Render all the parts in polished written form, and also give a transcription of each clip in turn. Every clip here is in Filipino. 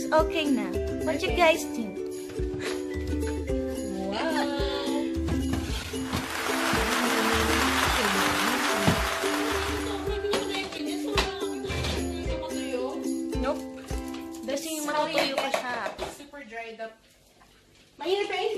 looks okay na. What you guys think? Wow! Nope. Kasi matutuyo pa siya. Super dried up. Mainit pa eh!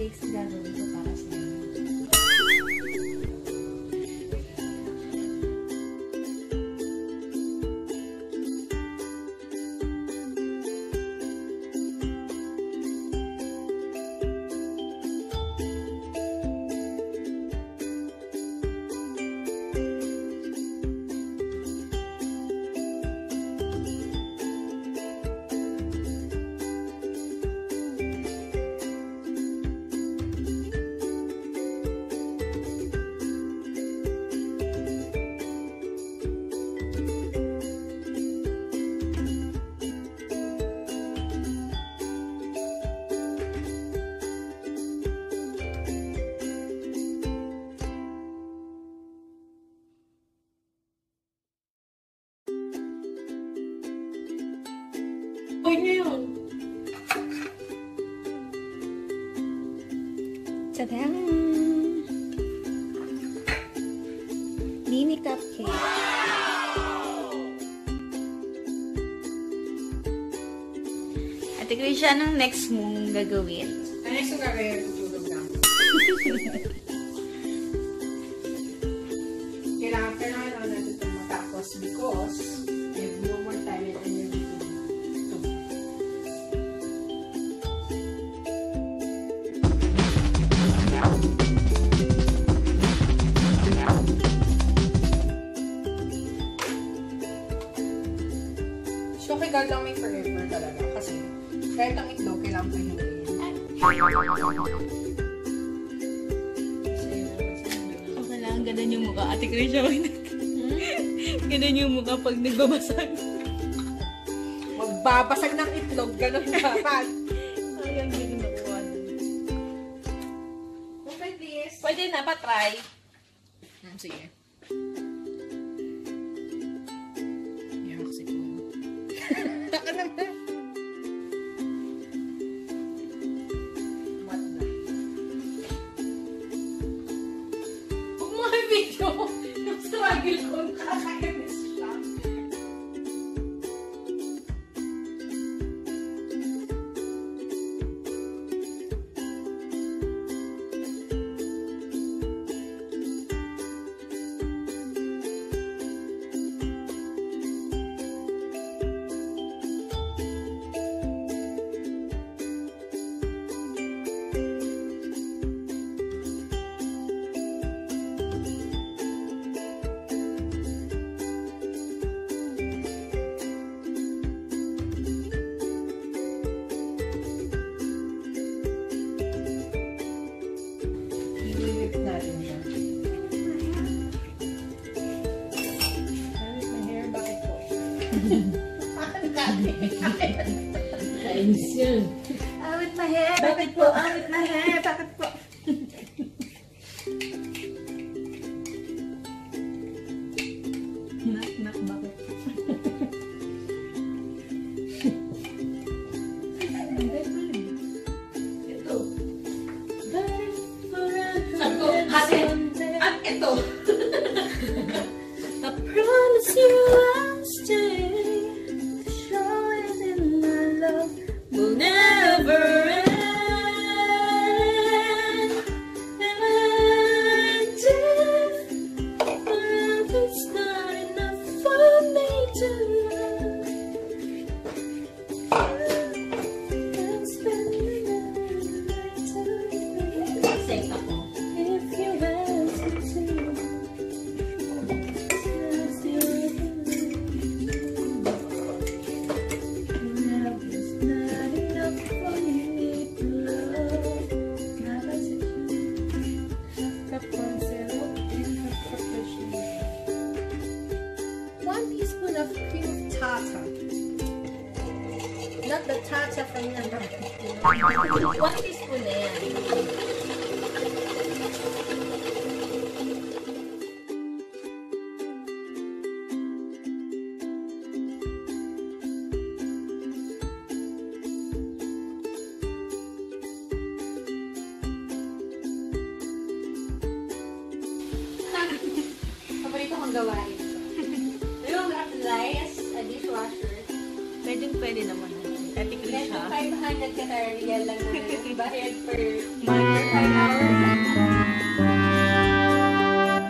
Gagawin ko para sa inyo. Uy niyo yun! Tadam! Mini cupcake. Ate Krisha, anong next mong gagawin? Ano yung gagawin? Tutulog lang. Kailangan natin itong matapos because we have no more time and energy to do. So, kaya lang may forever talaga kasi kahit ang itlog, kailangan pa hinuin. Okay lang, ganun yung mukha. Ate Krisha, ganun yung mukha pag nagbabasag. Magbabasag ng itlog, ganun dapat. Ay, ang galing nakuha. Okay, please. Pwede na ba try? Sige. Yan kasi po. Taka naman. What the? Huwag mo video. Yung struggle ko, nakakainis siya. Kainis yun. Awit my hair. Bakit po? Awit my hair. Bakit po? Nak, bakit? Ito. Sabi ko, hati. At ito. I promise you I'll stay. Show it in my love will never end. And if love is not enough for me to love, I'll spend the night tonight. Sek ako. If you ask me to. Of cream tartar. Not the tartar from the market. 1 teaspoon na yan. Paborito kong gawain. You don't have to lice a dishwasher. Pwede naman. Ate Medyo Krisha. 500 ka lang na bayad per month or 5 hours.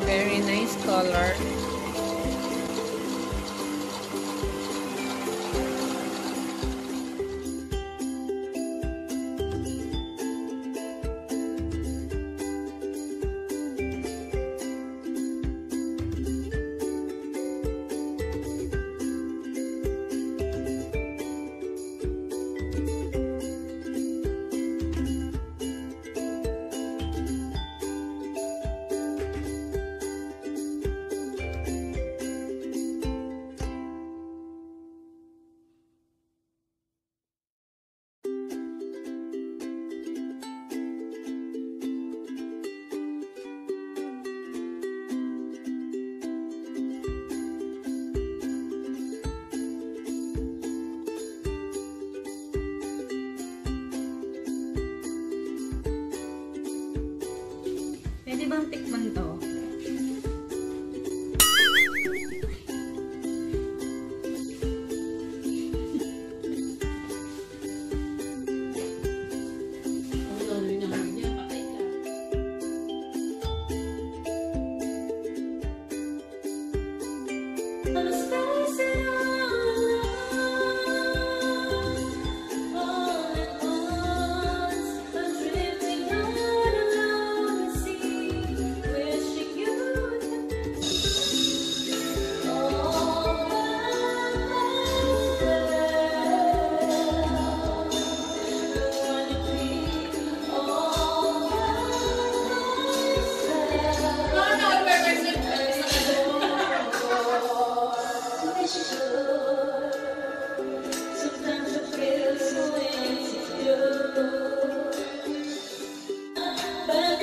Very nice color. Pwede bang tikman to? But